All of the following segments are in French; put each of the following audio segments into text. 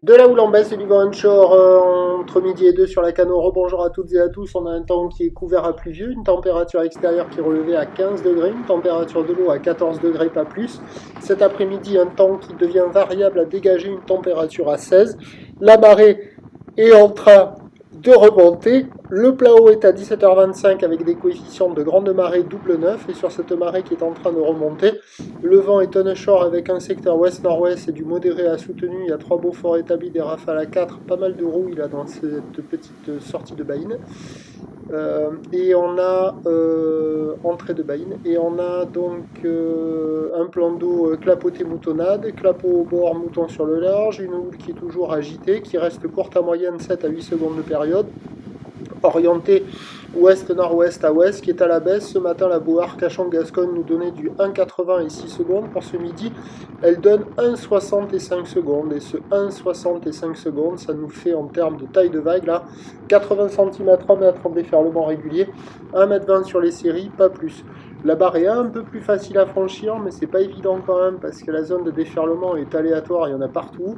De la houle en baisse et du vent onshore entre midi et 2 sur la Cano. Rebonjour à toutes et à tous. On a un temps qui est couvert à pluvieux, une température extérieure qui est relevée à 15 degrés, une température de l'eau à 14 degrés, pas plus. Cet après-midi, un temps qui devient variable à dégager une température à 16. La marée est en train de remonter. Le plat haut est à 17h25 avec des coefficients de grande marée double 9. Et sur cette marée qui est en train de remonter, le vent est onshore avec un secteur ouest-nord-ouest et du modéré à soutenu. Il y a 3 beaux forts établis, des rafales à 4, pas mal de rouille là dans cette petite sortie de Baïne. Et on a entrée de Baïne. Et on a donc un plan d'eau clapoté moutonnade, clapot au bord, mouton sur le large, une houle qui est toujours agitée, qui reste courte à moyenne 7 à 8 secondes de période, orientée ouest-nord-ouest à ouest, qui est à la baisse. Ce matin, la boue Arcachon-Gascogne nous donnait du 1,80 et 6 secondes. Pour ce midi, elle donne 1,60 et 5 secondes. Et ce 1,60 et 5 secondes, ça nous fait en termes de taille de vague, là, 80 cm, 1 mètre en déferlement régulier, 1,20 m sur les séries, pas plus. La barre est un peu plus facile à franchir, mais c'est pas évident quand même parce que la zone de déferlement est aléatoire, il y en a partout.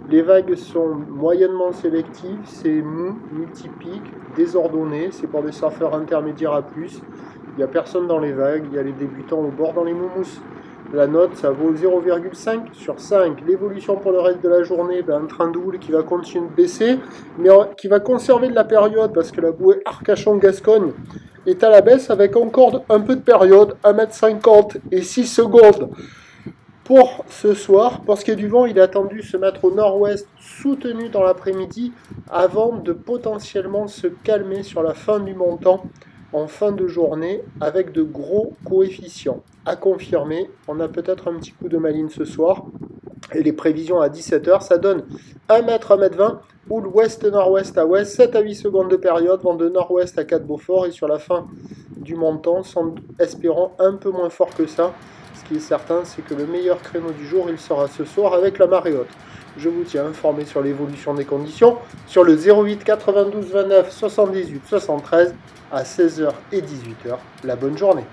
Les vagues sont moyennement sélectives, c'est mou, multipique, désordonné, c'est pour des surfeurs intermédiaires à plus. Il n'y a personne dans les vagues, il y a les débutants au bord dans les moumous. La note, ça vaut 0,5 sur 5. L'évolution pour le reste de la journée, un train de houle qui va continuer de baisser, mais qui va conserver de la période parce que la bouée Arcachon-Gascogne est à la baisse avec encore un peu de période, 1,50 m et 6 secondes. Pour ce soir, pour ce qui est du vent, il est attendu se mettre au nord-ouest, soutenu dans l'après-midi, avant de potentiellement se calmer sur la fin du montant en fin de journée, avec de gros coefficients. À confirmer, on a peut-être un petit coup de maline ce soir, et les prévisions à 17h, ça donne 1 m, 1,20 m, houle ouest-nord-ouest à ouest, 7 à 8 secondes de période, vent de nord-ouest à 4 Beaufort, et sur la fin du montant, espérant un peu moins fort que ça. Ce qui est certain, c'est que le meilleur créneau du jour, il sera ce soir avec la marée haute. Je vous tiens informé sur l'évolution des conditions sur le 08 92 29 78 73 à 16h et 18h. La bonne journée.